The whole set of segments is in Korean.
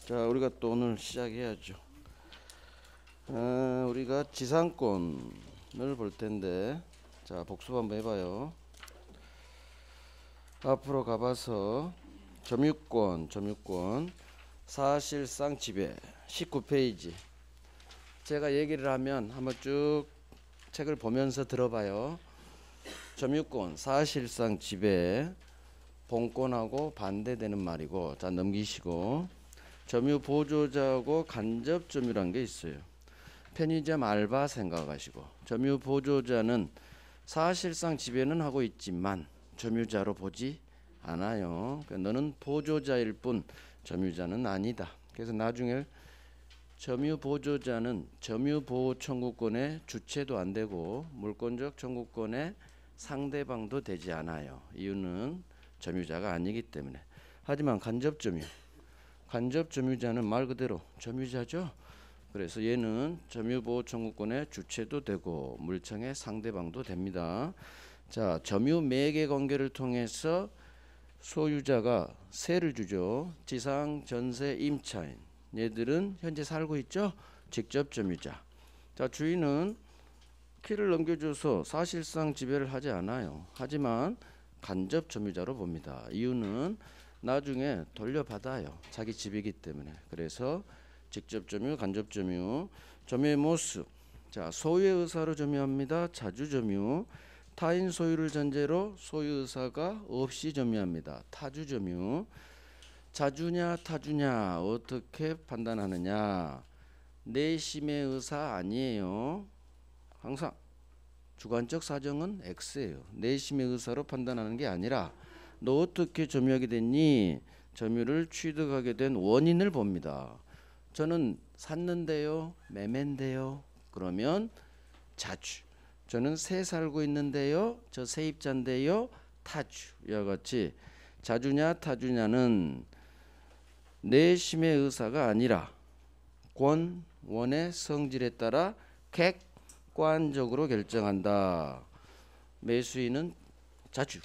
자, 우리가 또 오늘 시작해야죠. 우리가 지상권을 볼 텐데, 자, 복습 한번 해봐요. 앞으로 가봐서 점유권, 사실상 지배 19페이지. 제가 얘기를 하면 한번 쭉 책을 보면서 들어봐요. 점유권, 사실상 지배, 본권하고 반대되는 말이고, 자, 넘기시고. 점유 보조자하고 간접 점유란 게 있어요. 편의점 알바 생각하시고, 점유 보조자는 사실상 지배는 하고 있지만 점유자로 보지 않아요. 그러니까 너는 보조자일 뿐 점유자는 아니다. 그래서 나중에 점유 보조자는 점유 보호 청구권의 주체도 안 되고 물권적 청구권의 상대방도 되지 않아요. 이유는 점유자가 아니기 때문에. 하지만 간접 점유자는 말 그대로 점유자죠. 그래서 얘는 점유보호 청구권의 주체도 되고 물청의 상대방도 됩니다. 자, 점유 매개 관계를 통해서 소유자가 세를 주죠. 지상, 전세, 임차인. 얘들은 현재 살고 있죠. 직접 점유자. 자, 주인은 키를 넘겨줘서 사실상 지배를 하지 않아요. 하지만 간접 점유자로 봅니다. 이유는 나중에 돌려받아요. 자기 집이기 때문에. 그래서 직접 점유, 간접 점유. 점유의 모습. 자, 소유의 의사로 점유합니다. 자주 점유. 타인 소유를 전제로 소유 의사가 없이 점유합니다. 타주 점유. 자주냐 타주냐 어떻게 판단하느냐. 내심의 의사 아니에요. 항상 주관적 사정은 X예요. 내심의 의사로 판단하는 게 아니라 너 어떻게 점유하게 됐니? 점유를 취득하게 된 원인을 봅니다. 저는 샀는데요. 매매인데요. 그러면 자주. 저는 새 살고 있는데요. 저 세입자인데요. 타주. 이와 같이 자주냐 타주냐는 내심의 의사가 아니라 원의 성질에 따라 객관적으로 결정한다. 매수인은 자주.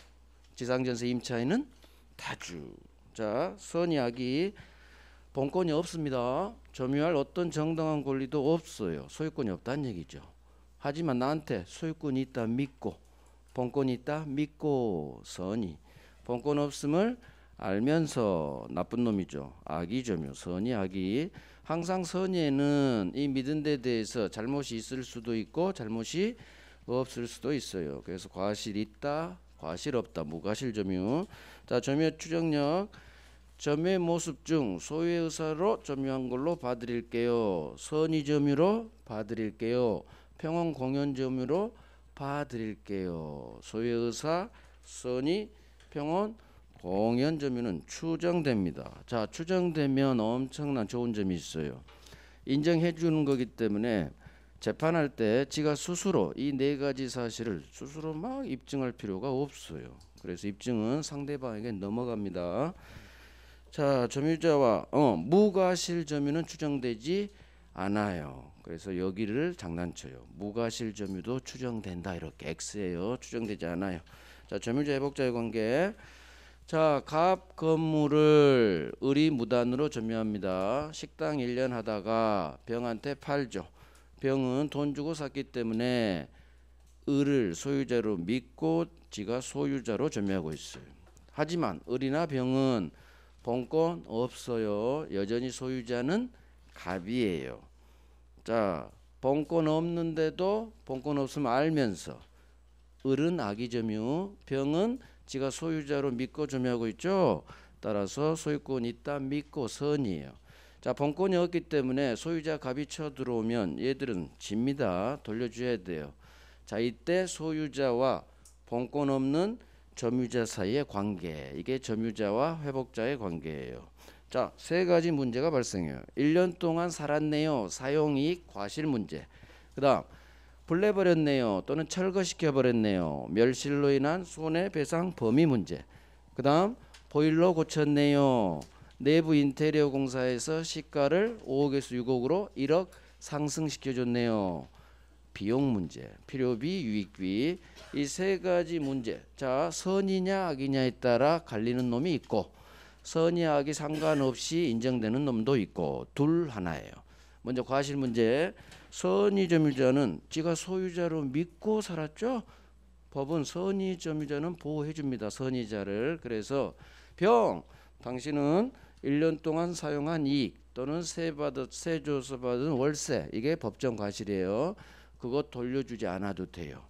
지상전세 임차인은 타주. 자, 선이악이 본권이 없습니다. 점유할 어떤 정당한 권리도 없어요. 소유권이 없다는 얘기죠. 하지만 나한테 소유권이 있다 믿고 본권이 있다 믿고 선이 본권 없음을 알면서 나쁜 놈이죠. 악이 점유. 선이 악이. 항상 선의에는 이 믿은 데 대해서 잘못이 있을 수도 있고 잘못이 없을 수도 있어요. 그래서 과실 있다 과실 없다. 무과실 점유. 자, 점유의 추정력. 점유의 모습 중 소유의 의사로 점유한 걸로 봐드릴게요. 선의 점유로 봐드릴게요. 평온 공연 점유로 봐드릴게요. 소유의 의사, 선의, 평온, 공연 점유는 추정됩니다. 자, 추정되면 엄청난 좋은 점이 있어요. 인정해 주는 거기 때문에 재판할 때 지가 스스로 이 네 가지 사실을 스스로 막 입증할 필요가 없어요. 그래서 입증은 상대방에게 넘어갑니다. 자, 점유자와 무과실 점유는 추정되지 않아요. 그래서 여기를 장난쳐요. 무과실 점유도 추정된다. 이렇게 X예요. 추정되지 않아요. 자, 점유자 회복자의 관계. 자, 갑 건물을 을이 무단으로 점유합니다. 식당 1년 하다가 병한테 팔죠. 병은 돈 주고 샀기 때문에 을을 소유자로 믿고 지가 소유자로 점유하고 있어요. 하지만 을이나 병은 본권 없어요. 여전히 소유자는 갑이에요. 자, 본권 없는데도 본권 없음을 알면서 을은 악의 점유, 병은 지가 소유자로 믿고 점유하고 있죠. 따라서 소유권 있다 믿고 선이에요. 자, 본권이 없기 때문에 소유자 갑이 쳐들어오면 얘들은 집니다. 돌려줘야 돼요. 자, 이때 소유자와 본권 없는 점유자 사이의 관계. 이게 점유자와 회복자의 관계예요. 자, 세 가지 문제가 발생해요. 1년 동안 살았네요. 사용이익 과실 문제. 그 다음 불내버렸네요. 또는 철거시켜버렸네요. 멸실로 인한 손해배상 범위 문제. 그 다음 보일러 고쳤네요. 내부 인테리어 공사에서 시가를 5억에서 6억으로 1억 상승시켜줬네요. 비용 문제, 필요비, 유익비. 이 세 가지 문제. 자, 선이냐 악이냐에 따라 갈리는 놈이 있고 선의 악이 상관없이 인정되는 놈도 있고 둘 하나예요. 먼저 과실 문제. 선의 점유자는 지가 소유자로 믿고 살았죠. 법은 선의 점유자는 보호해 줍니다. 선의자를. 그래서 병 당신은 1년 동안 사용한 이익 또는 세 줘서 받은 월세 이게 법정 과실이에요. 그거 돌려주지 않아도 돼요.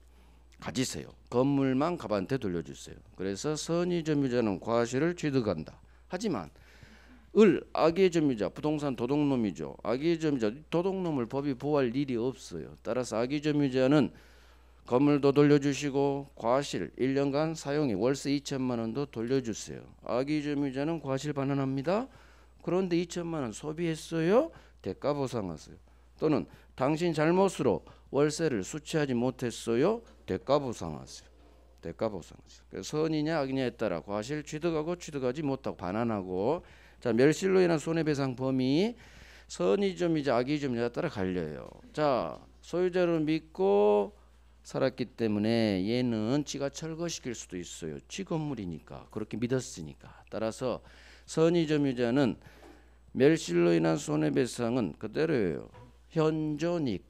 가지세요. 건물만 갑한테 돌려주세요. 그래서 선의 점유자는 과실을 취득한다. 하지만 악의 점유자 부동산 도둑놈이죠. 악의 점유자 도둑놈을 법이 보호할 일이 없어요. 따라서 악의 점유자는 건물도 돌려주시고 과실 1년간 사용이 월세 2천만 원도 돌려주세요. 악의 점유자는 과실 반환합니다. 그런데 2천만 원 소비했어요. 대가 보상하세요. 또는 당신 잘못으로 월세를 수취하지 못했어요. 대가 보상하세요. 대가 보상하세요. 그래서 선이냐 악이냐에 따라 과실 취득하고 취득하지 못하고 반환하고. 자, 멸실로 인한 손해배상 범위 선의 점유자 악의 점유자에 따라 갈려요. 자, 소유자를 믿고 살았기 때문에 얘는 지가 철거시킬 수도 있어요. 지 건물이니까 그렇게 믿었으니까. 따라서 선의 점유자는 멸실로 인한 손해배상은 그대로예요. 현존익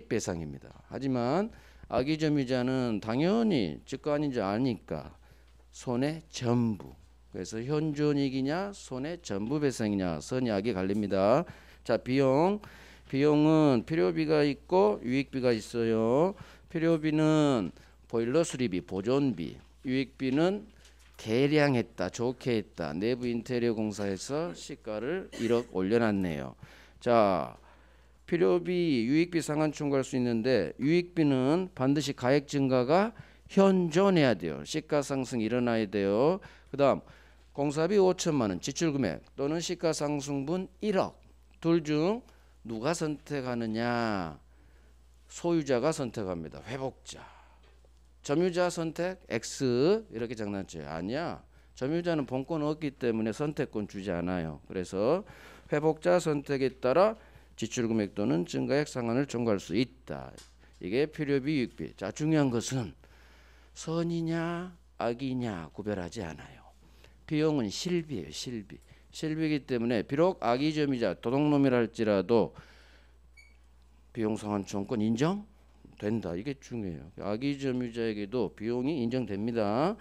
배상입니다. 하지만 악의 점유자는 당연히 지가 아닌 줄 아니까 손해 전부. 그래서 현존익이냐 손해 전부 배상이냐 선의 악이 갈립니다. 자, 비용은 필요비가 있고 유익비가 있어요. 필요비는 보일러 수리비, 보존비, 유익비는 개량했다, 좋게 했다. 내부 인테리어 공사해서 시가를 1억 올려놨네요. 자, 필요비, 유익비 상한 청구할 수 있는데 유익비는 반드시 가액 증가가 현존해야 돼요. 시가 상승이 일어나야 돼요. 그 다음 공사비 5천만 원, 지출금액 또는 시가 상승분 1억. 둘 중 누가 선택하느냐? 소유자가 선택합니다. 회복자. 점유자 선택 X 이렇게 장난쳐요. 아니야. 점유자는 본권 없기 때문에 선택권 주지 않아요. 그래서 회복자 선택에 따라 지출금액 또는 증가액 상한을 청구할 수 있다. 이게 필요비 유익비. 자, 중요한 것은 선이냐 악이냐 구별하지 않아요. 비용은 실비예요. 실비이기 때문에 비록 악의 점유자 도둑놈이라 할지라도 비용 상한 청구권 인정된다. 이게 중요해요. 악의 점유자에게도 비용이 인정됩니다.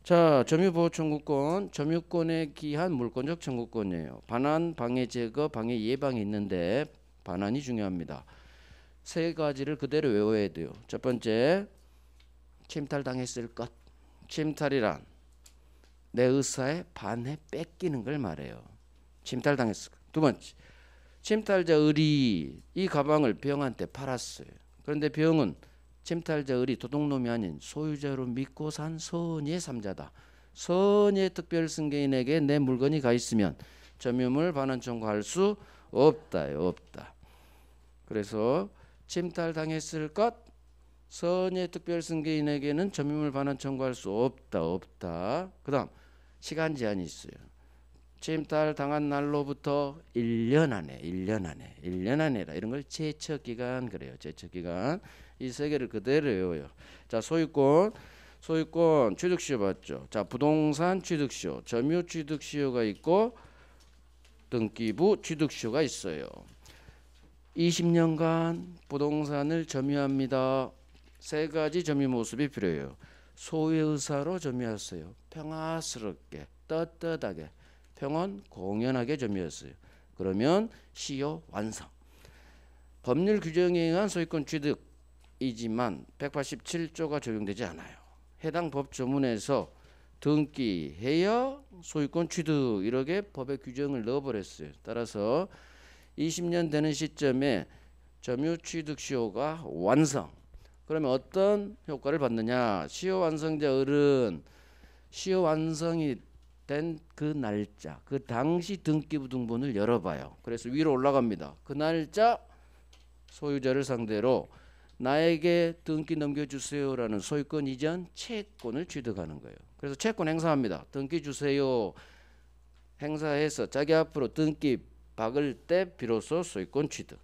자, 점유보호 청구권, 점유권에 기한 물권적 청구권이에요. 반환, 방해 제거, 방해 예방이 있는데 반환이 중요합니다. 세 가지를 그대로 외워야 돼요. 첫 번째, 침탈당했을 것. 침탈이란 내 의사에 반해 뺏기는 걸 말해요. 침탈당했을 것. 두 번째, 침탈자 을이 이 가방을 병한테 팔았어요. 그런데 병은 침탈자 을이 도둑놈이 아닌 소유자로 믿고 산 선의의 삼자다. 선의의 특별승계인에게 내 물건이 가 있으면 점유물 반환 청구할 수 없다. 그래서 침탈당했을 것, 선의의 특별승계인에게는 점유물 반환 청구할 수 없다. 그 다음 시간 제한이 있어요. 침탈 당한 날로부터 1년 안에라. 이런 걸 제척기간 그래요. 제척기간. 이 세 개를 그대로 외워요. 자, 소유권 취득시효 봤죠. 자, 부동산 취득시효, 점유 취득시효가 있고 등기부 취득시효가 있어요. 20년간 부동산을 점유합니다. 세 가지 점유 모습이 필요해요. 소유의 의사로 점유하세요. 평화스럽게 떳떳하게 평온 공연하게 점유했어요. 그러면 시효 완성. 법률 규정에 의한 소유권 취득이지만 187조가 적용되지 않아요. 해당 법 조문에서 등기해야 소유권 취득 이렇게 법의 규정을 넣어버렸어요. 따라서 20년 되는 시점에 점유 취득 시효가 완성. 그러면 어떤 효과를 받느냐? 시효 완성자 을은 시효 완성이 된 그 날짜, 그 당시 등기부 등본을 열어봐요. 그래서 위로 올라갑니다. 그 날짜 소유자를 상대로 나에게 등기 넘겨주세요라는 소유권 이전 채권을 취득하는 거예요. 그래서 채권 행사합니다. 등기 주세요. 행사해서 자기 앞으로 등기 박을 때 비로소 소유권 취득.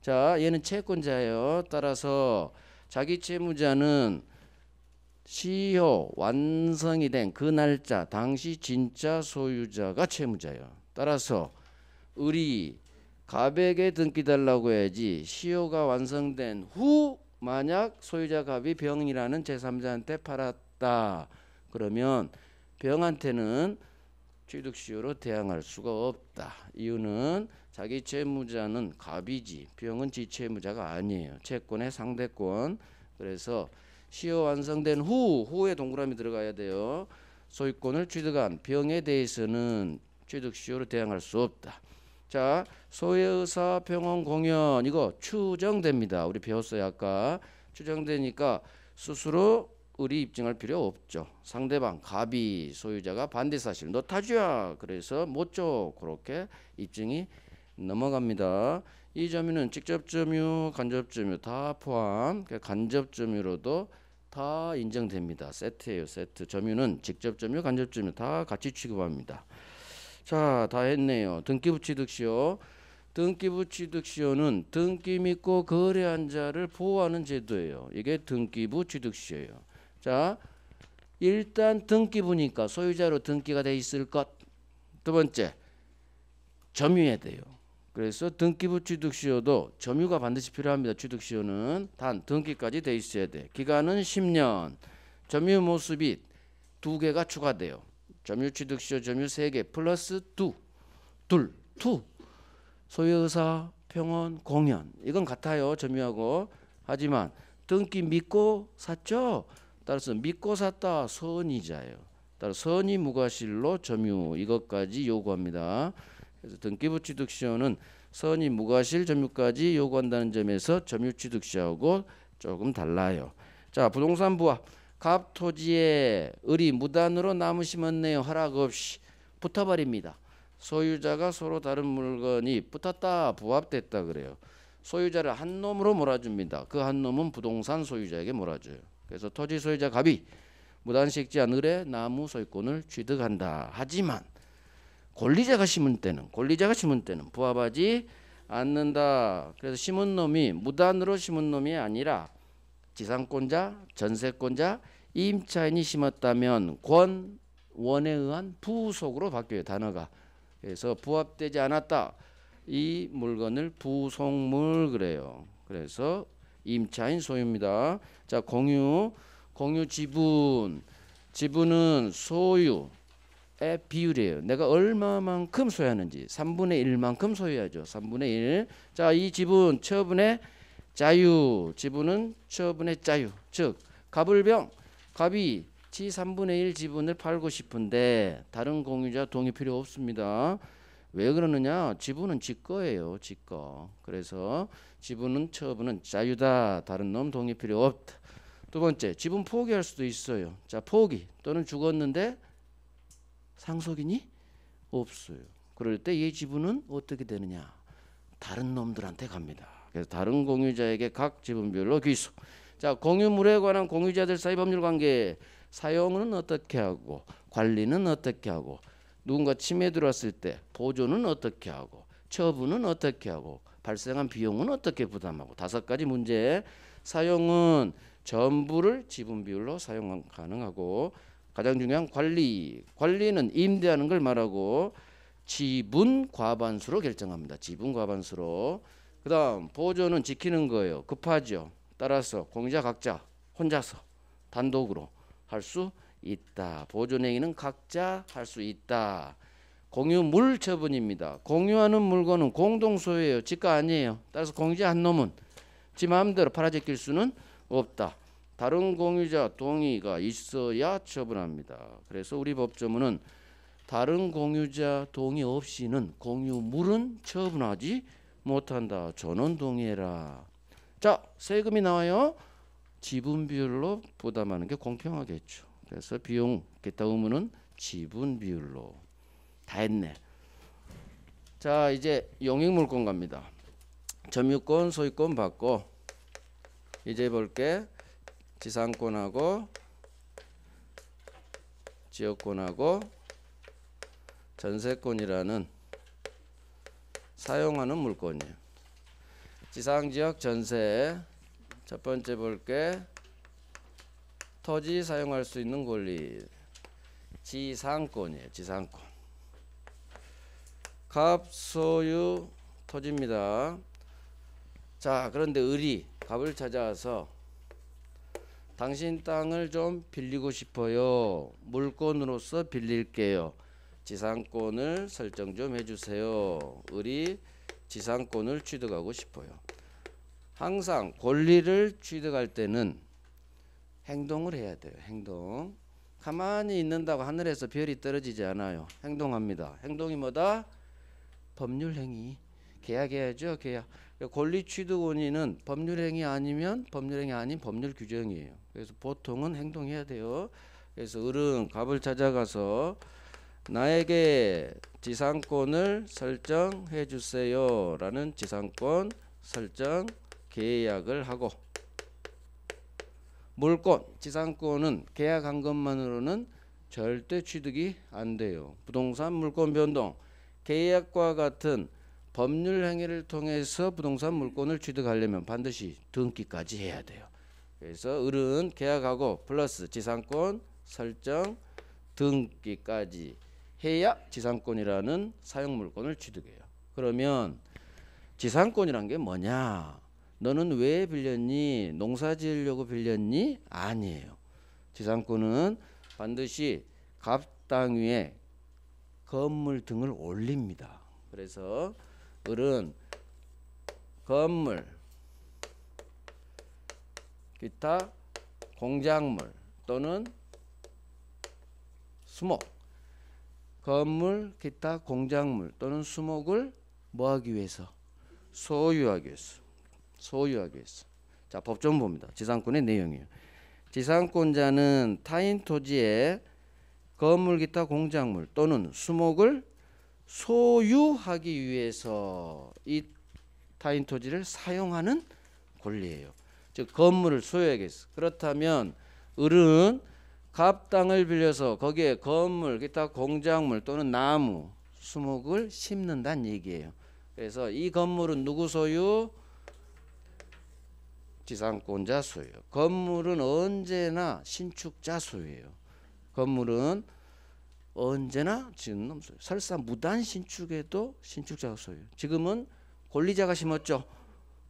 자, 얘는 채권자예요. 따라서 자기 채무자는 시효 완성이 된 그 날짜 당시 진짜 소유자가 채무자예요. 따라서 을이 갑에게 등기 달라고 해야지 시효가 완성된 후 만약 소유자 갑이 병이라는 제3자한테 팔았다. 그러면 병한테는 취득시효로 대항할 수가 없다. 이유는 자기 채무자는 갑이지 병은 지 채무자가 아니에요. 채권의 상대권. 그래서 시효 완성된 후에 동그라미 들어가야 돼요. 소유권을 취득한 병에 대해서는 취득시효로 대항할 수 없다. 자, 소외의사 병원 공연 이거 추정됩니다. 우리 배웠어요 아까. 추정되니까 스스로 을이 입증할 필요 없죠. 상대방 갑이 소유자가 반대 사실 너 타주야 그래서 못 줘. 그렇게 입증이 넘어갑니다. 이 점유는 직접 점유, 간접 점유 다 포함. 간접 점유로도 다 인정됩니다. 세트예요, 세트. 점유는 직접 점유, 간접 점유 다 같이 취급합니다. 자, 다 했네요. 등기부 취득시효. 등기부 취득시효는 등기 믿고 거래한 자를 보호하는 제도예요. 이게 등기부 취득시효예요. 자, 일단 등기부니까 소유자로 등기가 돼 있을 것. 두 번째, 점유해야 돼요. 그래서 등기부 취득시효도 점유가 반드시 필요합니다. 취득시효는 단 등기까지 돼 있어야 돼. 기간은 10년. 점유 모습이 2개가 추가돼요. 점유 취득시효 점유 3개 플러스 2. 소유의사 병원 공연 이건 같아요. 점유하고. 하지만 등기 믿고 샀죠. 따라서 믿고 샀다 선의자예요. 따라 선의 무과실로 점유 이것까지 요구합니다. 그래서 등기부 취득시효는 선의 무과실 점유까지 요구한다는 점에서 점유 취득시효하고 조금 달라요. 자, 부동산 부합. 갑 토지에 을이 무단으로 나무 심었네요. 허락 없이 붙어버립니다. 소유자가 서로 다른 물건이 붙었다 부합됐다 그래요. 소유자를 한 놈으로 몰아줍니다. 그 한 놈은 부동산 소유자에게 몰아줘요. 그래서 토지 소유자 갑이 무단식지한 을의 나무 소유권을 취득한다. 하지만 권리자가 심은 때는 부합하지 않는다. 그래서 심은 놈이 무단으로 심은 놈이 아니라 지상권자, 전세권자, 임차인이 심었다면 원에 의한 부속으로 바뀌어요. 단어가. 그래서 부합되지 않았다. 이 물건을 부속물 그래요. 그래서 임차인 소유입니다. 자, 공유 지분은 소유의 비율이에요. 내가 얼마만큼 소유하는지 3분의 1만큼 소유하죠. 3분의 1. 자, 이 지분 처분의 자유. 지분은 처분의 자유. 즉 갑을병 갑이 지 3분의 1 지분을 팔고 싶은데 다른 공유자 동의 필요 없습니다. 왜 그러느냐? 지분은 지 거예요. 지 거. 그래서 지분은 처분은 자유다. 다른 놈 동의 필요 없다. 두 번째, 지분 포기할 수도 있어요. 자, 포기 또는 죽었는데 상속인이 없어요. 그럴 때 이 지분은 어떻게 되느냐? 다른 놈들한테 갑니다. 그래서 다른 공유자에게 각 지분별로 귀속. 자, 공유물에 관한 공유자들 사이 법률 관계. 사용은 어떻게 하고 관리는 어떻게 하고 누군가 침해 들어왔을 때 보존은 어떻게 하고 처분은 어떻게 하고 발생한 비용은 어떻게 부담하고 5가지 문제. 사용은 전부를 지분 비율로 사용 가능하고 가장 중요한 관리는 임대하는 걸 말하고 지분 과반수로 결정합니다. 지분 과반수로. 그 다음 보존은 지키는 거예요. 급하죠. 따라서 공유자 각자 혼자서 단독으로 할 수 있다. 보존 행위는 각자 할 수 있다. 공유물 처분입니다. 공유하는 물건은 공동 소유예요. 지가 아니에요. 따라서 공유자 한 놈은 지 마음대로 팔아제낄 수는 없다. 다른 공유자 동의가 있어야 처분합니다. 그래서 우리 법조문은 다른 공유자 동의 없이는 공유물은 처분하지 못한다. 전원 동의해라. 자, 세금이 나와요. 지분 비율로 부담하는 게 공평하겠죠. 그래서 비용 기타 의무는 지분 비율로. 다 했네. 자, 이제 용익물권 갑니다. 점유권, 소유권 받고 이제 볼게. 지상권하고 지역권하고 전세권이라는 사용하는 물건이에요. 지상지역 전세. 첫 번째 볼게. 토지 사용할 수 있는 권리 지상권이에요. 지상권. 갑 소유 토지입니다. 자, 그런데 을이 갑을 찾아와서 당신 땅을 좀 빌리고 싶어요. 물권으로서 빌릴게요. 지상권을 설정 좀 해주세요. 을이 지상권을 취득하고 싶어요. 항상 권리를 취득할 때는 행동을 해야 돼요. 행동. 가만히 있는다고 하늘에서 별이 떨어지지 않아요. 행동합니다. 행동이 뭐다? 법률행위. 계약해야죠. 계약. 권리 취득 원인은 법률행위 아니면 법률행위 아닌 법률 규정이에요. 그래서 보통은 행동해야 돼요. 그래서 을은 갑을 찾아가서 나에게 지상권을 설정해 주세요 라는 지상권 설정 계약을 하고, 물권, 지상권은 계약한 것만으로는 절대 취득이 안 돼요. 부동산 물권 변동, 계약과 같은 법률 행위를 통해서 부동산 물권을 취득하려면 반드시 등기까지 해야 돼요. 그래서 을은 계약하고 플러스 지상권 설정 등기까지 해야 지상권이라는 사용 물권을 취득해요. 그러면 지상권이란 게 뭐냐? 너는 왜 빌렸니? 농사 지으려고 빌렸니? 아니에요. 지상권은 반드시 갑 땅 위에 건물 등을 올립니다. 그래서 을은 건물, 기타 공작물 또는 수목, 건물, 기타 공작물 또는 수목을 뭐하기 위해서? 소유하기 위해서. 소유하기 위해서. 자, 법정 봅니다. 지상권의 내용이에요. 지상권자는 타인 토지에 건물, 기타 공작물 또는 수목을 소유하기 위해서 이 타인 토지를 사용하는 권리예요. 즉 건물을 소유하겠어. 그렇다면 을은 갑 땅을 빌려서 거기에 건물, 기타 공작물 또는 나무, 수목을 심는다는 얘기예요. 그래서 이 건물은 누구 소유? 지상권자 소유. 건물은 언제나 신축자 소유예요. 건물은 언제나 지은 소유. 설사 무단 신축에도 신축자가 소유. 지금은 권리자가 심었죠.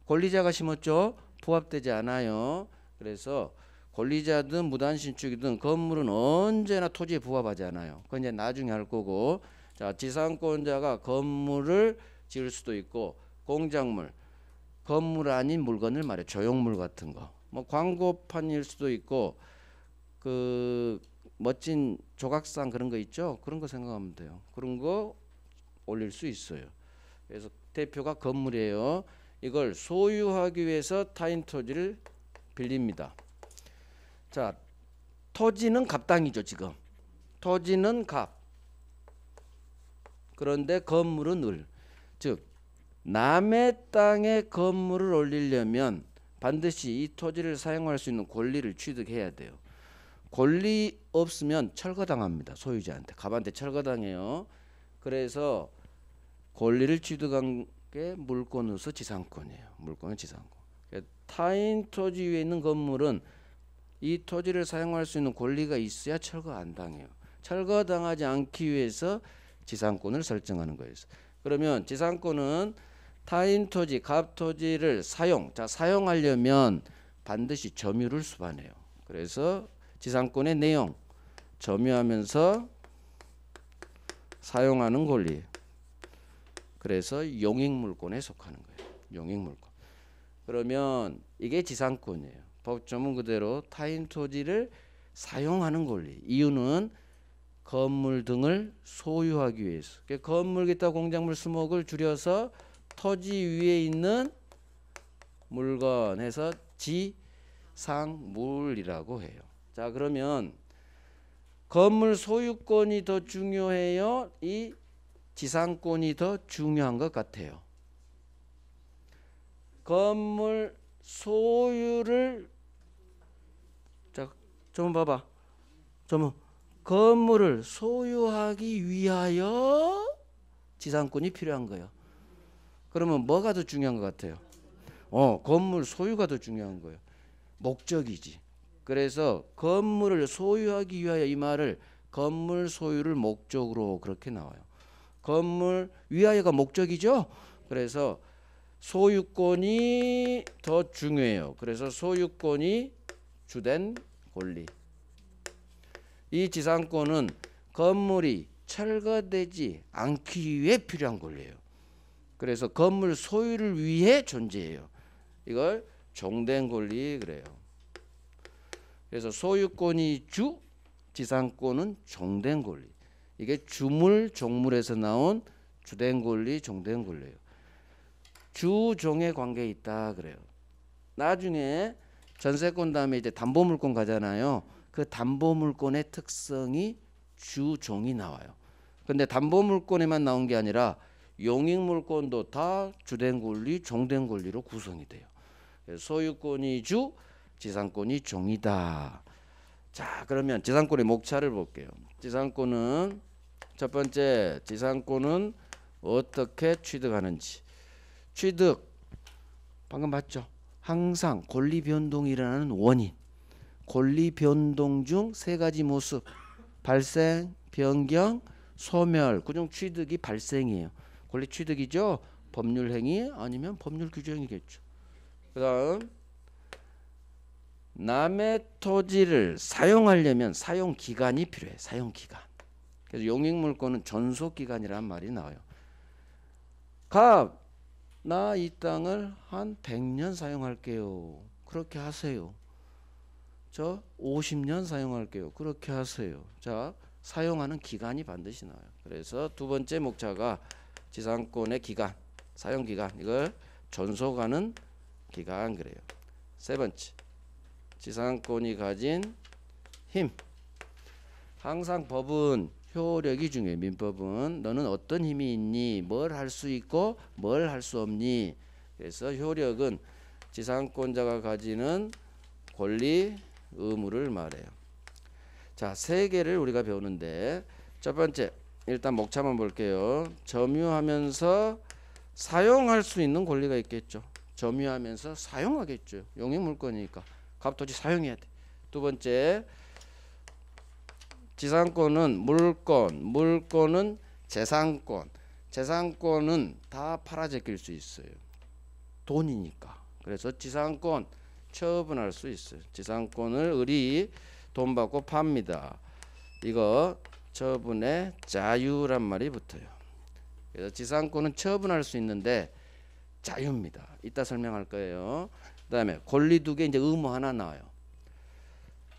권리자가 심었죠. 부합되지 않아요. 그래서 권리자든 무단 신축이든 건물은 언제나 토지에 부합하지 않아요. 그건 이제 나중에 할 거고. 자, 지상권자가 건물을 지을 수도 있고 공작물, 건물 아닌 물건을 말해. 조형물 같은 거. 뭐 광고판일 수도 있고 그 멋진 조각상 그런 거 있죠. 그런 거 생각하면 돼요. 그런 거 올릴 수 있어요. 그래서 대표가 건물이에요. 이걸 소유하기 위해서 타인 토지를 빌립니다. 자, 토지는 갑 땅이죠. 지금 토지는 갑. 그런데 건물은 을. 즉 남의 땅에 건물을 올리려면 반드시 이 토지를 사용할 수 있는 권리를 취득해야 돼요. 권리 없으면 철거당합니다. 소유자한테. 갑한테 철거당해요. 그래서 권리를 취득한 게 물권으로서 지상권이에요. 물권은 지상권. 타인 토지 위에 있는 건물은 이 토지를 사용할 수 있는 권리가 있어야 철거 안 당해요. 철거당하지 않기 위해서 지상권을 설정하는 거예요. 그러면 지상권은 타인 토지, 갑 토지를 사용하려면 반드시 점유를 수반해요. 그래서 지상권의 내용 점유하면서 사용하는 권리. 그래서 용익물권에 속하는 거예요. 용익물권. 그러면 이게 지상권이에요. 법조문 그대로 타인 토지를 사용하는 권리. 이유는 건물 등을 소유하기 위해서. 건물, 기타 공작물, 수목을 줄여서 토지 위에 있는 물건 해서 지상물이라고 해요. 자, 그러면 건물 소유권이 더 중요해요? 이 지상권이 더 중요한 것 같아요. 건물 소유를 자, 좀 봐봐. 좀 건물을 소유하기 위하여 지상권이 필요한 거예요. 그러면 뭐가 더 중요한 것 같아요? 건물 소유가 더 중요한 거예요. 목적이지. 그래서 건물을 소유하기 위하여 이 말을 건물 소유를 목적으로 그렇게 나와요. 건물 위하여가 목적이죠. 그래서 소유권이 더 중요해요. 그래서 소유권이 주된 권리. 이 지상권은 건물이 철거되지 않기 위해 필요한 권리예요. 그래서 건물 소유를 위해 존재해요. 이걸 종된 권리 그래요. 그래서 소유권이 주, 지상권은 종된 권리. 이게 주물, 종물에서 나온 주된 권리, 종된 권리예요. 주종의 관계에 있다 그래요. 나중에 전세권 다음에 이제 담보물권 가잖아요. 그 담보물권의 특성이 주종이 나와요. 근데 담보물권에만 나온 게 아니라 용익물권도 다 주된 권리, 종된 권리로 구성이 돼요. 그래서 소유권이 주, 지상권이 종이다. 자, 그러면 지상권의 목차를 볼게요. 지상권은 첫 번째, 지상권은 어떻게 취득하는지. 취득 방금 봤죠? 항상 권리 변동이 일어나는 원인. 권리 변동 중 세 가지 모습. 발생, 변경, 소멸. 그중 취득이 발생이에요. 권리 취득이죠. 법률 행위 아니면 법률 규정이겠죠. 그다음 남의 토지를 사용하려면 사용 기간이 필요해. 사용 기간. 그래서 용익물권은 존속 기간이라는 말이 나와요. 갑, 나 이 땅을 한 100년 사용할게요. 그렇게 하세요. 저 50년 사용할게요. 그렇게 하세요. 자, 사용하는 기간이 반드시 나와요. 그래서 두 번째 목차가 지상권의 기간, 사용 기간, 이걸 존속하는 기간 그래요. 세 번째, 지상권이 가진 힘. 항상 법은 효력이 중요해. 민법은 너는 어떤 힘이 있니, 뭘 할 수 있고 뭘 할 수 없니. 그래서 효력은 지상권자가 가지는 권리, 의무를 말해요. 자, 세 개를 우리가 배우는데 첫 번째, 일단 목차만 볼게요. 점유하면서 사용할 수 있는 권리가 있겠죠. 점유하면서 사용하겠죠. 용익물권이니까 갑토지 사용해야 돼. 두 번째, 지상권은 물권, 물권은 재산권. 재산권은 다 팔아제낄 수 있어요. 돈이니까. 그래서 지상권 처분할 수 있어요. 지상권을 을이 돈 받고 팝니다. 이거 처분의 자유란 말이 붙어요. 그래서 지상권은 처분할 수 있는데 자유입니다. 이따 설명할 거예요. 그다음에 권리 두 개, 이제 의무 하나 나와요.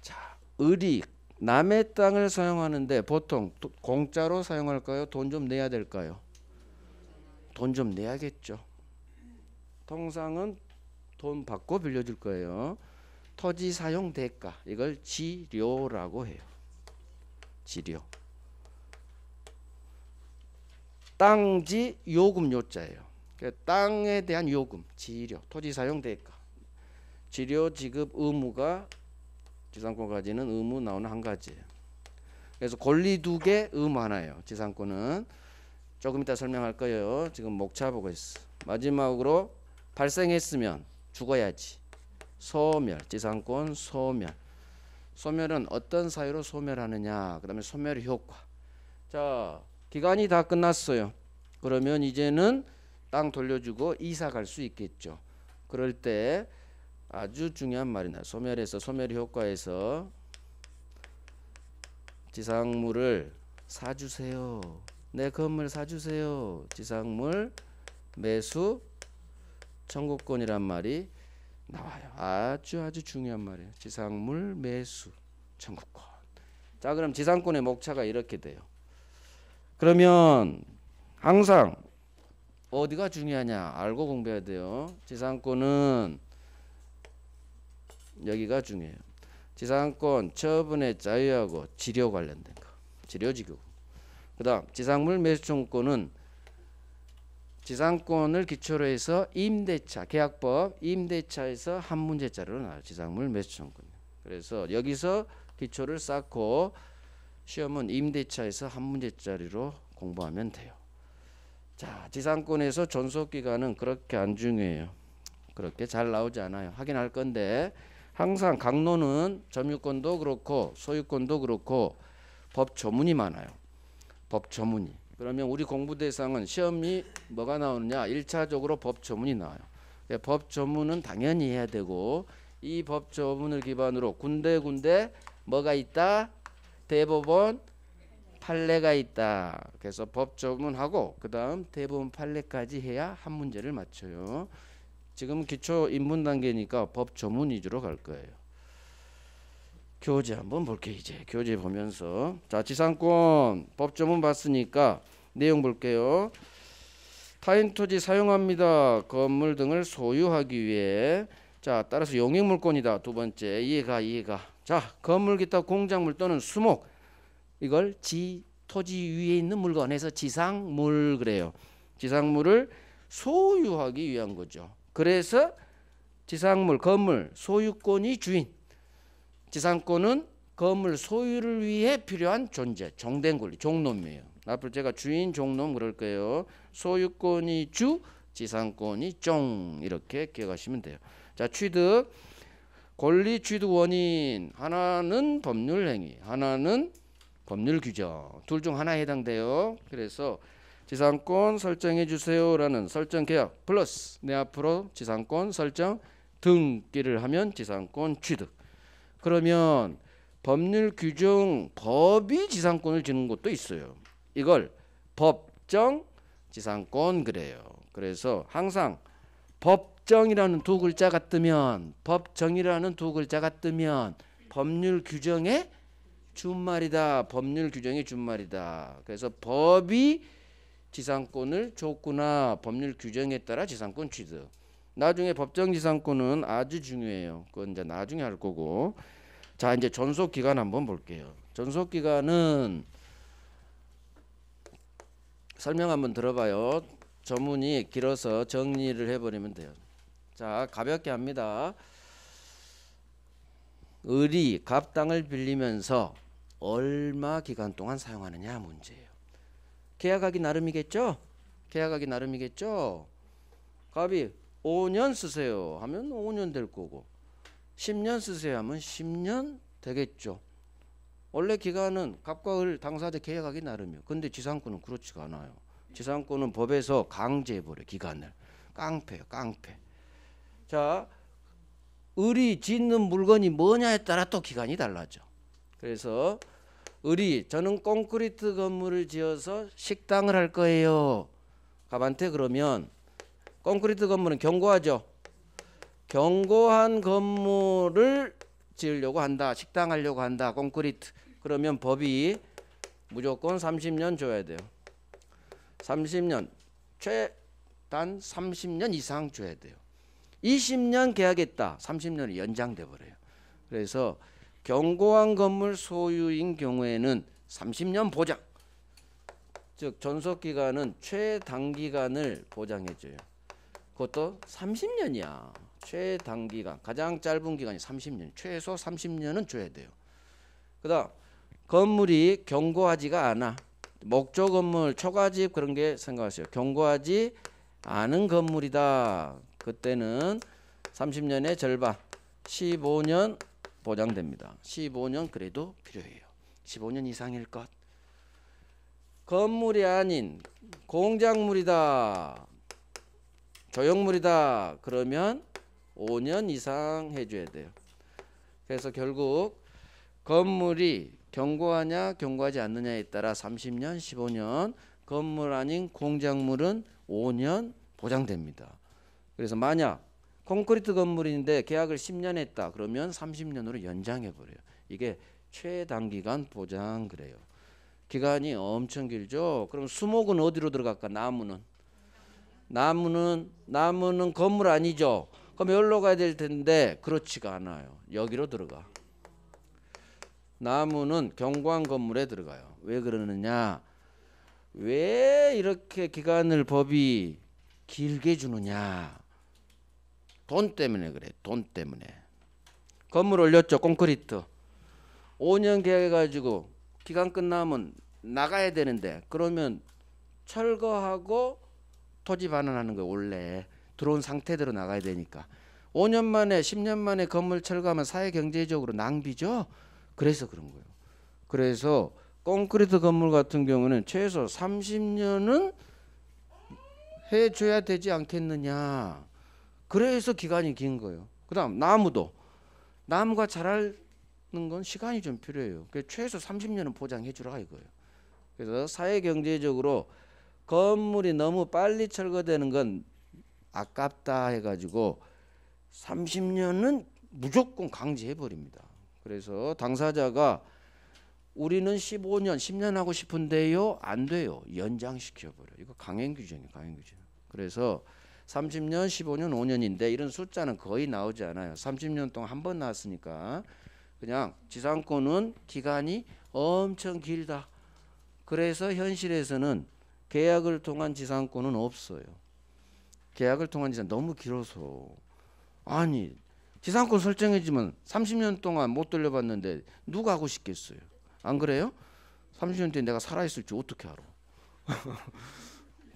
자, 을이 남의 땅을 사용하는데 보통 공짜로 사용할까요? 돈 좀 내야 될까요? 돈 좀 내야겠죠. 통상은 돈 받고 빌려줄 거예요. 토지 사용 대가, 이걸 지료라고 해요. 지료. 땅지 요금 요자예요. 땅에 대한 요금, 지료, 토지 사용 대가. 지료 지급 의무가 지상권 가지는 의무 나오는 한 가지예요. 그래서 권리 두 개, 의무 하나예요. 지상권은 조금 이따 설명할 거예요. 지금 목차 보고 있어. 마지막으로 발생했으면 죽어야지. 소멸, 지상권 소멸. 소멸은 어떤 사유로 소멸하느냐. 그다음에 소멸의 효과. 자, 기간이 다 끝났어요. 그러면 이제는 땅 돌려주고 이사 갈 수 있겠죠. 그럴 때 아주 중요한 말이 나요. 소멸에서, 소멸의 효과에서 지상물을 사주세요. 내 건물 사주세요. 지상물 매수 청구권이란 말이 나와요. 아주 중요한 말이에요. 지상물 매수 청구권. 자, 그럼 지상권의 목차가 이렇게 돼요. 그러면 항상 어디가 중요하냐 알고 공부해야 돼요. 지상권은 여기가 중요해요. 지상권 처분의 자유하고 지료 관련된 거. 지료지구. 그 다음 지상물 매수 청구권은 지상권을 기초로 해서 임대차, 계약법 임대차에서 한 문제짜리로 나와요. 지상물 매수 청구권. 그래서 여기서 기초를 쌓고 시험은 임대차에서 한 문제짜리로 공부하면 돼요. 자, 지상권에서 존속기간은 그렇게 안 중요해요. 그렇게 잘 나오지 않아요. 하긴 할 건데 항상 강론은 점유권도 그렇고 소유권도 그렇고 법 조문이 많아요. 법 조문이. 그러면 우리 공부 대상은 시험이 뭐가 나오느냐? 1차적으로 법 조문이 나와요. 법 조문은 당연히 해야 되고 이 법 조문을 기반으로 군데군데 뭐가 있다? 대법원 판례가 있다. 그래서 법 조문하고 그 다음 대법원 판례까지 해야 한 문제를 맞춰요. 지금 기초 입문 단계니까 법 조문 위주로 갈 거예요. 교재 한번 볼게요. 이제 교재 보면서 자 지상권 법 조문 봤으니까 내용 볼게요. 타인 토지 사용합니다. 건물 등을 소유하기 위해 자 따라서 용익물권이다. 두 번째 이해가. 자 건물 기타 공작물 또는 수목 이걸 토지 위에 있는 물건에서 지상물 그래요. 지상물을 소유하기 위한 거죠. 그래서 지상물 건물 소유권이 주인 지상권은 건물 소유를 위해 필요한 존재 종된 권리 종놈이에요. 앞으로 제가 주인 종놈 그럴 거예요. 소유권이 주 지상권이 종 이렇게 기억하시면 돼요. 자 취득 권리 취득 원인 하나는 법률 행위 하나는 법률 규정 둘 중 하나에 해당돼요. 그래서 지상권 설정해 주세요라는 설정 계약 플러스 내 앞으로 지상권 설정 등기를 하면 지상권 취득. 그러면 법률 규정 법이 지상권을 주는 것도 있어요. 이걸 법정 지상권 그래요. 그래서 항상 법정이라는 두 글자가 뜨면 법정이라는 두 글자가 뜨면 법률 규정의 준말이다. 법률 규정의 준말이다. 그래서 법이 지상권을 줬구나. 법률 규정에 따라 지상권 취득. 나중에 법정 지상권은 아주 중요해요. 그건 이제 나중에 할 거고. 자 이제 존속 기간 한번 볼게요. 존속 기간은 설명 한번 들어봐요. 조문이 길어서 정리를 해버리면 돼요. 자 가볍게 합니다. 을이 갑당을 빌리면서 얼마 기간 동안 사용하느냐 문제예요. 계약하기 나름이겠죠? 계약하기 나름이겠죠? 갑이 5년 쓰세요 하면 5년 될 거고 10년 쓰세요 하면 10년 되겠죠. 원래 기간은 갑과 을 당사자 계약하기 나름이에요. 근데 지상권은 그렇지가 않아요. 지상권은 법에서 강제해버려 기간을. 깡패예요 깡패. 자 을이 짓는 물건이 뭐냐에 따라 또 기간이 달라져. 그래서 을이 저는 콘크리트 건물을 지어서 식당을 할 거예요. 갑한테 그러면 콘크리트 건물은 견고하죠. 견고한 건물을 지으려고 한다. 식당 하려고 한다. 콘크리트. 그러면 법이 무조건 30년 줘야 돼요. 30년 최단 30년 이상 줘야 돼요. 20년 계약했다. 30년이 연장돼 버려요. 그래서 견고한 건물 소유인 경우에는 30년 보장. 즉 존속 기간은 최단기간을 보장해 줘요. 그것도 30년이야. 최단기간. 가장 짧은 기간이 30년. 최소 30년은 줘야 돼요. 그다음 건물이 견고하지가 않아. 목조 건물, 초가집 그런 게 생각하세요. 견고하지 않은 건물이다. 그때는 30년의 절반 15년 보장됩니다. 15년 그래도 필요해요. 15년 이상일 것. 건물이 아닌 공작물이다. 조형물이다. 그러면 5년 이상 해줘야 돼요. 그래서 결국 건물이 견고하냐 견고하지 않느냐에 따라 30년 15년 건물 아닌 공작물은 5년 보장됩니다. 그래서 만약 콘크리트 건물인데 계약을 10년 했다. 그러면 30년으로 연장해 버려요. 이게 최단기간 보장 그래요. 기간이 엄청 길죠. 그럼 수목은 어디로 들어갈까? 나무는 건물 아니죠. 그럼 여기로 가야 될 텐데 그렇지가 않아요. 여기로 들어가. 나무는 견고한 건물에 들어가요. 왜 그러느냐? 왜 이렇게 기간을 법이 길게 주느냐? 돈 때문에 그래. 돈 때문에. 건물 올렸죠. 콘크리트. 5년 계약해가지고 기간 끝나면 나가야 되는데 그러면 철거하고 토지 반환하는 거예요. 원래 들어온 상태대로 나가야 되니까 5년 만에 10년 만에 건물 철거하면 사회 경제적으로 낭비죠. 그래서 그런 거예요. 그래서 콘크리트 건물 같은 경우는 최소 30년은 해줘야 되지 않겠느냐. 그래서 기간이 긴 거예요. 그다음 나무가 자라는 건 시간이 좀 필요해요. 그래서 최소 30년은 보장해 주라 이거예요. 그래서 사회 경제적으로 건물이 너무 빨리 철거되는 건 아깝다 해가지고 30년은 무조건 강제해 버립니다. 그래서 당사자가 우리는 15년, 10년 하고 싶은데요, 안 돼요. 연장시켜 버려. 이거 강행 규정이에요, 강행 규정. 그래서 30년, 15년, 5년인데 이런 숫자는 거의 나오지 않아요. 30년 동안 한 번 나왔으니까 그냥 지상권은 기간이 엄청 길다. 그래서 현실에서는 계약을 통한 지상권은 없어요. 계약을 통한 지상 너무 길어서 아니 지상권 설정해지면 30년 동안 못 돌려봤는데 누가 하고 싶겠어요? 안 그래요? 30년 뒤에 내가 살아있을 줄 어떻게 알아?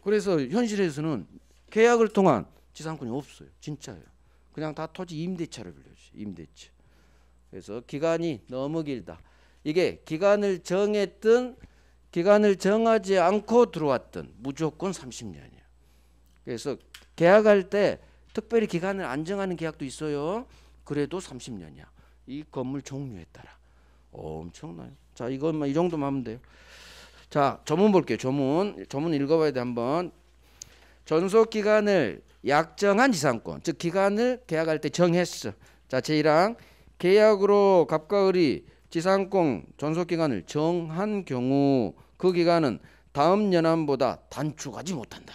그래서 현실에서는 계약을 통한 지상권이 없어요. 진짜예요. 그냥 다 토지 임대차를 빌려줘요. 임대차. 그래서 기간이 너무 길다. 이게 기간을 정했든 기간을 정하지 않고 들어왔든 무조건 30년이에요. 그래서 계약할 때 특별히 기간을 안 정하는 계약도 있어요. 그래도 30년이야. 이 건물 종류에 따라. 엄청나요. 자, 이것만 이 정도만 하면 돼요. 자, 조문 볼게요. 조문 읽어봐야 돼 한번. 전속 기간을 약정한 지상권, 즉 기간을 계약할 때 정했어. 자, 제1항 계약으로 갑과 을이 지상권 전속 기간을 정한 경우 그 기간은 다음 연한보다 단축하지 못한다.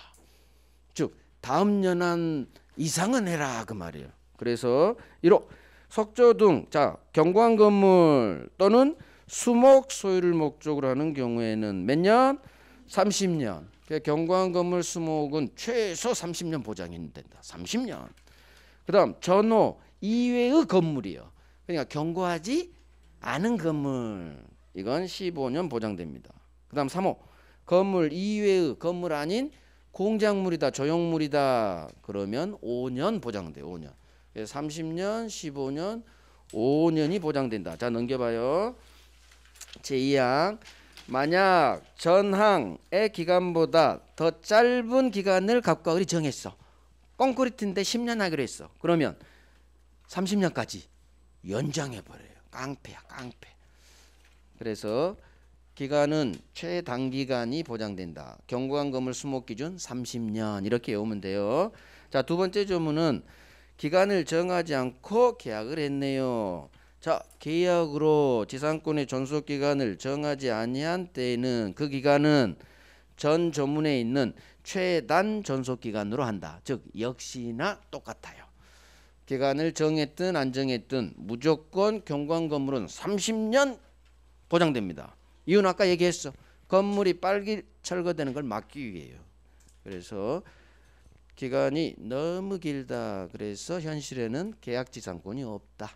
즉 다음 연한 이상은 해라 그 말이에요. 그래서 1호 석조 등 자 경관 건물 또는 수목 소유를 목적으로 하는 경우에는 몇 년? 30년. 경관 건물 수목은 최소 30년 보장이 된다. 30년. 그다음 전호 이외의 건물이요. 그러니까 경고하지 않은 건물 이건 15년 보장됩니다. 그다음 3호 건물 이외의 건물 아닌 공작물이다 조형물이다 그러면 5년 보장돼요. 5년. 30년 15년 5년이 보장된다. 자 넘겨봐요. 제2항 만약 전항의 기간보다 더 짧은 기간을 갑과 을이 정했어. 콘크리트인데 10년 하기로 했어. 그러면 30년까지 연장해버려요. 깡패야 깡패. 그래서 기간은 최단기간이 보장된다. 경고한 건물 수목기준 30년 이렇게 외우면 돼요. 자, 두 번째 조문은 기간을 정하지 않고 계약을 했네요. 자, 계약으로 지상권의 존속기간을 정하지 아니한 때에는 그 기간은 전 조문에 있는 최단 존속기간으로 한다. 즉 역시나 똑같아요. 기간을 정했든 안 정했든 무조건 경관 건물은 30년 보장됩니다. 이유는 아까 얘기했어. 건물이 빨리 철거되는 걸 막기 위해요. 그래서 기간이 너무 길다. 그래서 현실에는 계약지상권이 없다.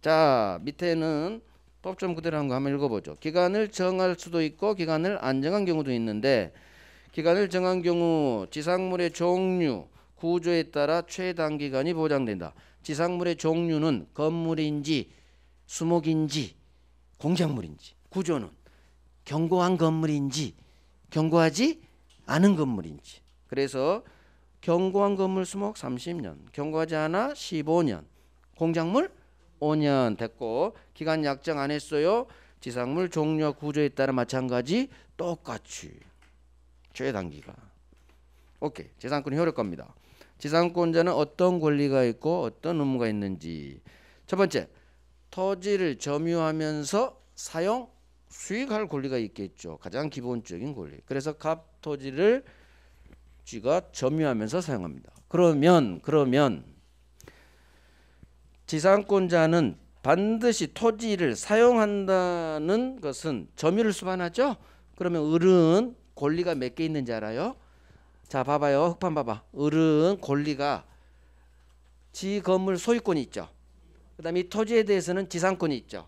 자, 밑에는 법점 그대로 한 거 한번 읽어보죠. 기간을 정할 수도 있고 기간을 안 정한 경우도 있는데 기간을 정한 경우 지상물의 종류, 구조에 따라 최단기간이 보장된다. 지상물의 종류는 건물인지 수목인지 공작물인지 구조는 경고한 건물인지 경고하지 않은 건물인지. 그래서 경고한 건물 수목 30년, 경고하지 않아 15년, 공작물 5년 됐고 기간 약정 안 했어요. 지상물 종류와 구조에 따라 마찬가지 똑같이 최단기간. 오케이. 지상권 효력과입니다. 지상권자는 어떤 권리가 있고 어떤 의무가 있는지. 첫 번째, 토지를 점유하면서 사용, 수익할 권리가 있겠죠. 가장 기본적인 권리. 그래서 갑 토지를 쥐가 점유하면서 사용합니다. 그러면 지상권자는 반드시 토지를 사용한다는 것은 점유를 수반하죠. 그러면 을은 권리가 몇 개 있는지 알아요? 자 봐봐요. 흑판 봐봐. 을은 권리가 지 건물 소유권이 있죠. 그 다음 이 토지에 대해서는 지상권이 있죠.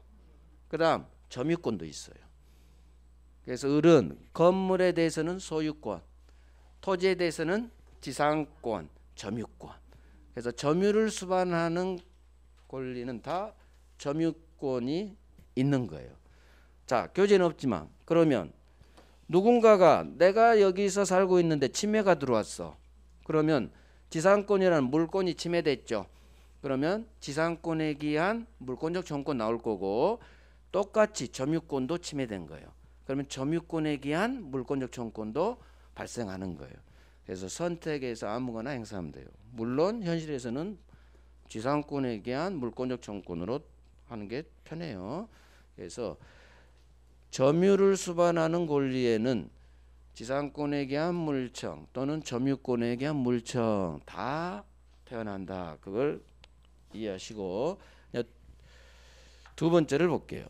그 다음 점유권도 있어요. 그래서 을은 건물에 대해서는 소유권, 토지에 대해서는 지상권, 점유권. 그래서 점유를 수반하는 권리는 다 점유권이 있는 거예요. 자, 교재는 없지만 그러면 누군가가 내가 여기서 살고 있는데 침해가 들어왔어. 그러면 지상권이라는 물권이 침해됐죠. 그러면 지상권에 기한 물권적 청구권 나올 거고 똑같이 점유권도 침해된 거예요. 그러면 점유권에 기한 물권적 청구권도 발생하는 거예요. 그래서 선택해서 아무거나 행사하면 돼요. 물론 현실에서는 지상권에 기한 물권적 청구권으로 하는 게 편해요. 그래서 점유를 수반하는 권리에는 지상권에 기한 물청 또는 점유권에 기한 물청 다 태어난다. 그걸 이해하시고 두 번째를 볼게요.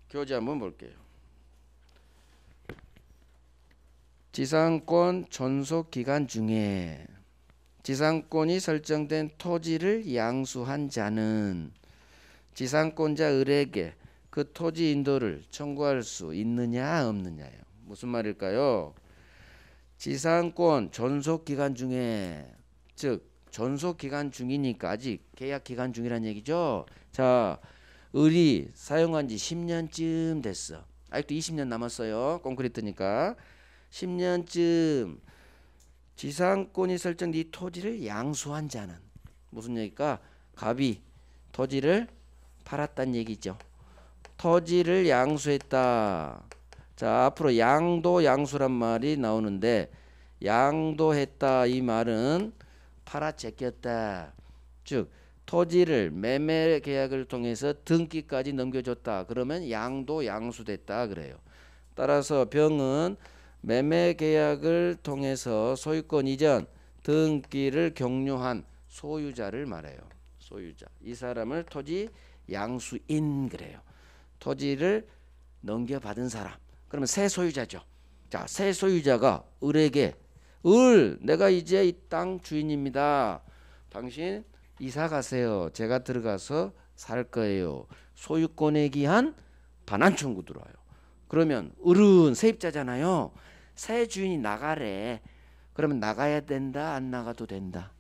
교재 한번 볼게요. 지상권 존속 기간 중에 지상권이 설정된 토지를 양수한 자는 지상권자 을에게 그 토지 인도를 청구할 수 있느냐 없느냐예요. 무슨 말일까요? 지상권 존속 기간 중에, 즉 존속 기간 중이니까 아직 계약 기간 중이란 얘기죠. 자, 을이 사용한 지 10년쯤 됐어. 아직도 20년 남았어요. 콘크리트니까 10년쯤 지상권이 설정된 이 토지를 양수한 자는 무슨 얘기일까? 갑이 토지를 팔았단 얘기죠. 토지를 양수했다. 자, 앞으로 양도 양수란 말이 나오는데 양도했다 이 말은 팔아 제꼈다. 즉 토지를 매매 계약을 통해서 등기까지 넘겨줬다. 그러면 양도 양수됐다 그래요. 따라서 병은 매매 계약을 통해서 소유권 이전 등기를 격려한 소유자를 말해요. 소유자. 이 사람을 토지 양수인 그래요. 토지를 넘겨받은 사람. 그러면 새 소유자죠. 자, 새 소유자가 을에게 을 내가 이제 이 땅 주인입니다. 당신 이사 가세요. 제가 들어가서 살 거예요. 소유권에 기한 반환 청구 들어와요. 그러면 을은 세입자잖아요. 새 주인이 나가래. 그러면 나가야 된다 안 나가도 된다.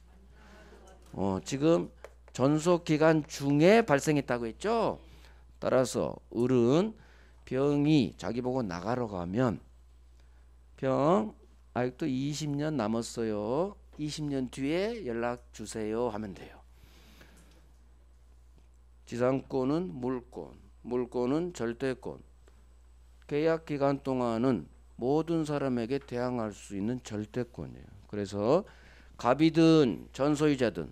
지금 존속 기간 중에 발생했다고 했죠. 따라서 을은 병이 자기 보고 나가러 가면 병 아직도 20년 남았어요. 20년 뒤에 연락 주세요 하면 돼요. 지상권은 물권, 물권은 절대권. 계약 기간 동안은 모든 사람에게 대항할 수 있는 절대권이에요. 그래서 갑이든 전소유자든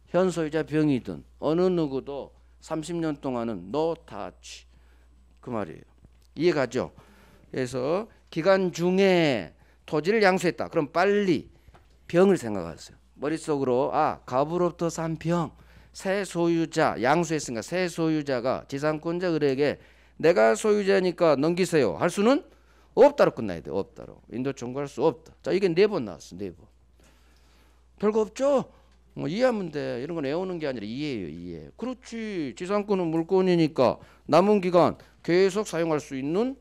현소유자 병이든 어느 누구도 30년 동안은 no touch 그 말이에요. 이해가죠? 그래서 기간 중에 토지를 양수했다. 그럼 빨리 병을 생각하세요. 머릿속으로 갑으로부터 산 병, 새 소유자 양수했으니까 새 소유자가 지상권자 을에게 내가 소유자니까 넘기세요 할 수는 없다로 끝나야 돼. 없다로. 인도 청구할 수 없다. 자, 이게 4번 나왔어. 4번. 별거 없죠? 이해하면 돼. 이런 건 외우는 게 아니라 이해예요. 이해. 그렇지. 지상권은 물권이니까 남은 기간 계속 사용할 수 있는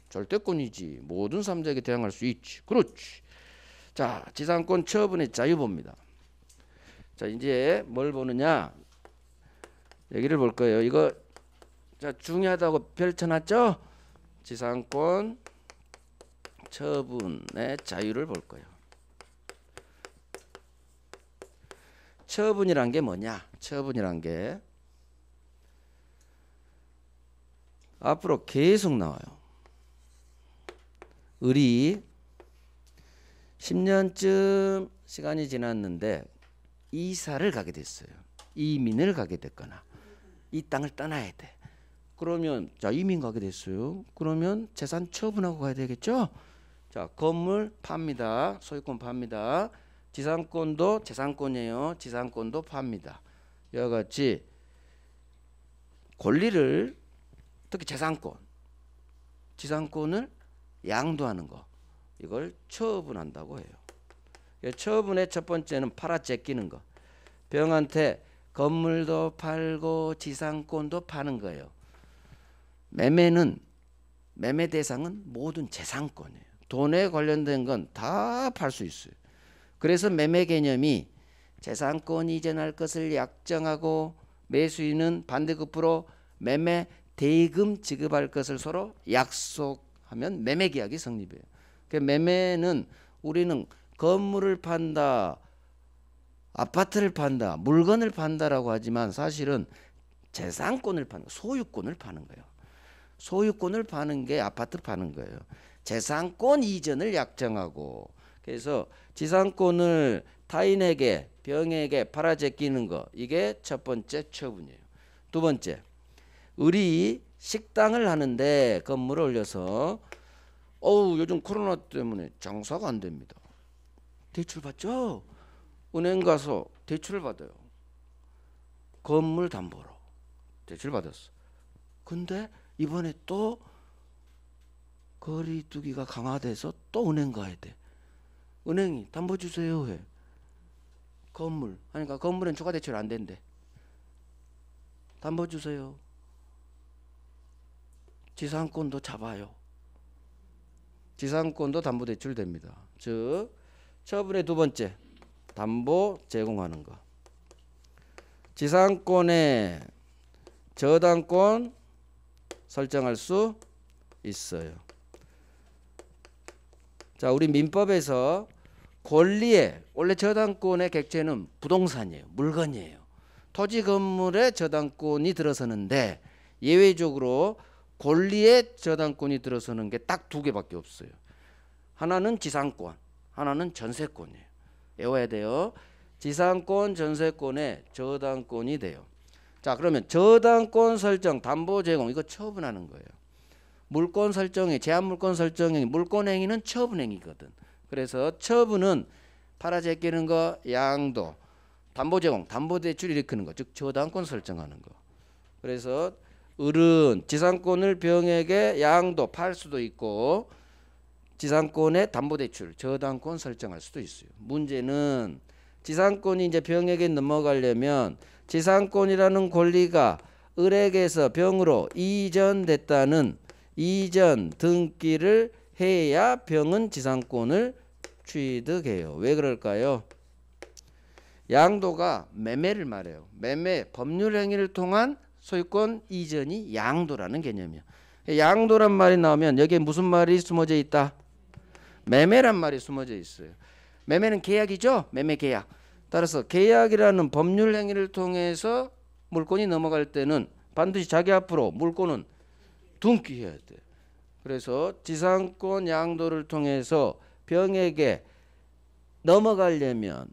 절대권이지. 모든 사람들에게 대항할 수 있지. 그렇지. 자, 지상권 처분의 자유 봅니다. 자, 이제 뭘 보느냐? 여기를 볼 거예요. 이거 자 중요하다고 별 쳐놨죠? 지상권 처분의 자유를 볼 거예요. 처분이란 게 뭐냐? 처분이란 게 앞으로 계속 나와요. 을이 10년쯤 시간이 지났는데 이사를 가게 됐어요. 이민을 가게 됐거나 이 땅을 떠나야 돼. 그러면 자 이민 가게 됐어요. 그러면 재산 처분하고 가야 되겠죠? 자, 건물 팝니다. 소유권 팝니다. 지상권도 재산권이에요. 지상권도 팝니다. 이와 같이 권리를 특히 재산권, 지상권을 양도하는 거 이걸 처분한다고 해요. 처분의 첫 번째는 팔아 제끼는 거. 병한테 건물도 팔고 지상권도 파는 거예요. 매매는 매매 대상은 모든 재산권이에요. 돈에 관련된 건 다 팔 수 있어요. 그래서 매매 개념이 재산권 이전할 것을 약정하고 매수인은 반대급부로 매매 대금 지급할 것을 서로 약속하면 매매 계약이 성립해요. 그 매매는 우리는 건물을 판다, 아파트를 판다, 물건을 판다라고 하지만 사실은 재산권을 파는, 소유권을 파는 거예요. 소유권을 파는 게 아파트 파는 거예요. 재산권 이전을 약정하고, 그래서 지상권을 타인에게, 병에게 팔아 제끼는 거, 이게 첫 번째 처분이에요. 두 번째, 을이 식당을 하는데 건물을 올려서 요즘 코로나 때문에 장사가 안 됩니다. 대출 받죠? 은행 가서 대출을 받아요. 건물 담보로 대출 받았어. 근데 이번에 또 거리두기가 강화돼서 또 은행 가야 돼. 은행이 담보 주세요 해. 건물, 그러니까 건물엔 추가 대출 안 된대. 담보 주세요. 지상권도 잡아요. 지상권도 담보 대출 됩니다. 즉 처분의 두 번째, 담보 제공하는 거. 지상권에 저당권 설정할 수 있어요. 자, 우리 민법에서 권리에, 원래 저당권의 객체는 부동산이에요. 물건이에요. 토지 건물에 저당권이 들어서는데 예외적으로 권리에 저당권이 들어서는 게 딱 두 개밖에 없어요. 하나는 지상권, 하나는 전세권이에요. 외워야 돼요. 지상권, 전세권에 저당권이 돼요. 자, 그러면 저당권 설정, 담보 제공, 이거 처분하는 거예요. 물권 설정이, 제한물권 설정이, 물권행위는 처분행위거든. 그래서 처분은 팔아 제끼는 거, 양도, 담보 제공, 담보 대출 일으키는 거, 즉 저당권 설정하는 거. 그래서 을은 지상권을 병에게 양도 팔 수도 있고 지상권의 담보 대출, 저당권 설정할 수도 있어요. 문제는 지상권이 이제 병에게 넘어가려면 지상권이라는 권리가 을에게서 병으로 이전됐다는 이전 등기를 해야 병은 지상권을 취득해요. 왜 그럴까요? 양도가 매매를 말해요. 매매, 법률 행위를 통한 소유권 이전이 양도라는 개념이야. 양도란 말이 나오면 여기에 무슨 말이 숨어져 있다? 매매란 말이 숨어져 있어요. 매매는 계약이죠. 매매 계약. 따라서 계약이라는 법률 행위를 통해서 물건이 넘어갈 때는 반드시 자기 앞으로 물건은 등기해야 돼. 그래서 지상권 양도를 통해서 병에게 넘어가려면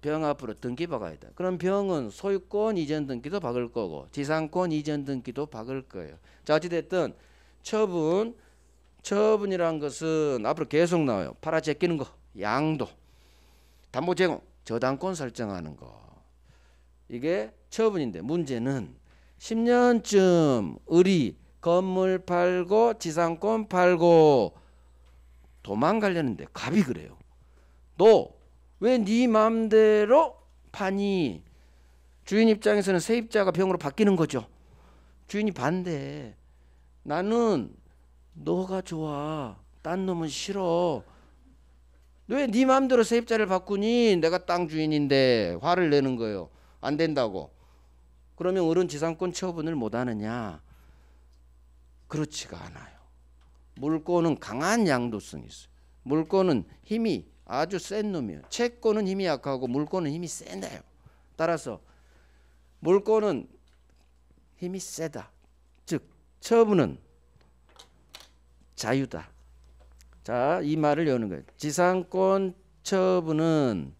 병 앞으로 등기 박아야 돼. 그럼 병은 소유권 이전 등기도 박을 거고 지상권 이전 등기도 박을 거예요. 자, 어찌됐든 처분이란 것은 앞으로 계속 나와요. 팔아 제끼는 거, 양도, 담보 제공, 저당권 설정하는 거. 이게 처분인데 문제는 10년쯤 을이 건물 팔고 지상권 팔고 도망가려는데 갑이 그래요. 너 왜 네 마음대로 파니? 주인 입장에서는 세입자가 병으로 바뀌는 거죠. 주인이 반대. 나는 너가 좋아. 딴 놈은 싫어. 왜 네 마음대로 세입자를 바꾸니? 내가 땅 주인인데. 화를 내는 거예요. 안 된다고. 그러면 을은 지상권 처분을 못 하느냐? 그렇지가 않아요. 물권은 강한 양도성이 있어요. 물권은 힘이 아주 센 놈이에요. 채권은 힘이 약하고 물권은 힘이 센데요. 따라서 물권은 힘이 세다. 즉 처분은 자유다. 자, 이 말을 여는 거예요. 지상권 처분은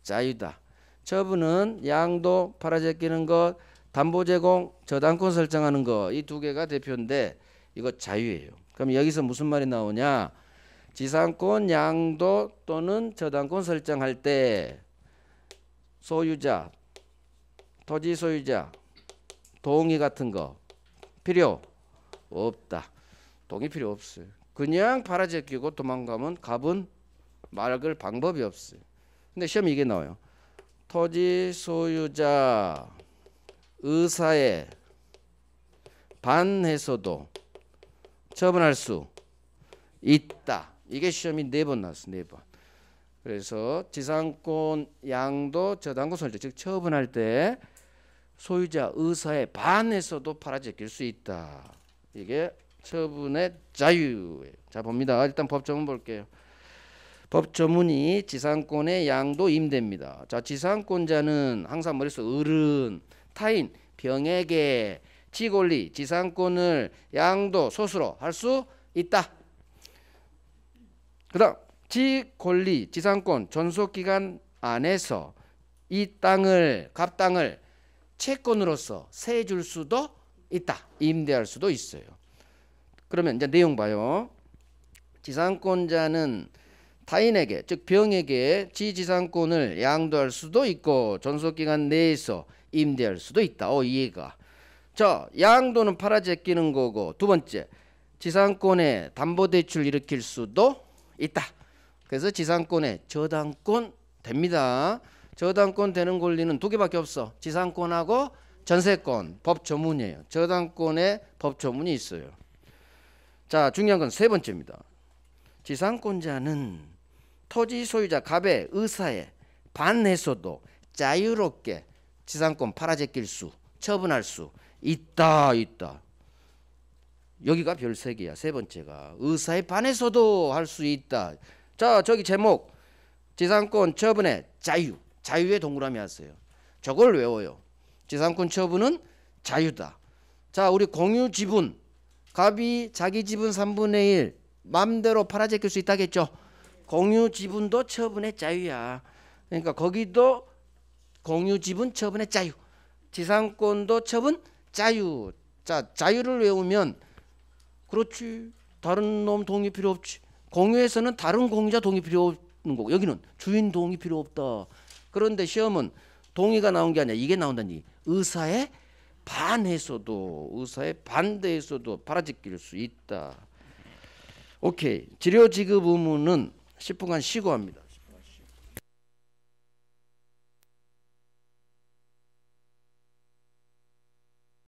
자유다. 처분은 양도, 팔아 제끼는 것, 담보 제공, 저당권 설정하는 거, 이 두 개가 대표인데 이거 자유예요. 그럼 여기서 무슨 말이 나오냐? 지상권 양도 또는 저당권 설정할 때 소유자, 토지 소유자 동의 같은 거 필요 없다. 동의 필요 없어요. 그냥 팔아 제끼고 도망가면 갑은 막을 방법이 없어요. 근데 시험에 이게 나와요. 토지 소유자 의사에 반해서도 처분할 수 있다. 이게 시험이 4번 나왔어. 4번. 그래서 지상권 양도 저당권 소유자 즉 처분할 때 소유자 의사에 반해서도 팔아제낄 수 있다. 이게 처분의 자유예요. 자 봅니다. 일단 법조문 볼게요. 법조문이 지상권의 양도 임대입니다. 자 지상권자는 항상 머릿속 어른, 타인, 병에게 지권리, 지상권을 양도, 소수로 할 수 있다. 그 다음 지권리, 지상권, 존속기간 안에서 이 땅을, 갑땅을 채권으로서 세줄 수도 있다. 임대할 수도 있어요. 그러면 이제 내용 봐요. 지상권자는 타인에게 즉 병에게 지지상권을 양도할 수도 있고 존속기간 내에서 임대할 수도 있다. 이해가. 자 양도는 팔아제끼는 거고 두 번째 지상권에 담보대출 일으킬 수도 있다. 그래서 지상권에 저당권 됩니다. 저당권 되는 권리는 두 개밖에 없어. 지상권하고 전세권. 법조문이에요. 저당권에 법조문이 있어요. 자 중요한 건 세 번째입니다. 지상권자는 토지 소유자 갑의 의사에 반해서도 자유롭게 지상권 팔아제낄 수, 처분할 수 있다. 여기가 별 3개야. 세 번째가 의사에 반해서도 할 수 있다. 자 저기 제목 지상권 처분의 자유. 자유에 동그라미 하세요. 저걸 외워요. 지상권 처분은 자유다. 자 우리 공유 지분 갑이 자기 지분 3분의 1 맘대로 팔아제낄 수 있다겠죠. 공유 지분도 처분의 자유야. 그러니까 거기도 공유 지분 처분의 자유. 지상권도 처분 자유. 자 자유를 외우면 그렇지. 다른 놈 동의 필요 없지. 공유에서는 다른 공유자 동의 필요 없는 거고 여기는 주인 동의 필요 없다. 그런데 시험은 동의가 나온 게 아니라 이게 나온다니. 의사에 반해서도 의사에 반대해서도 팔아제낄 수 있다. 오케이. 지료 지급 의무는 10분간 쉬고 합니다.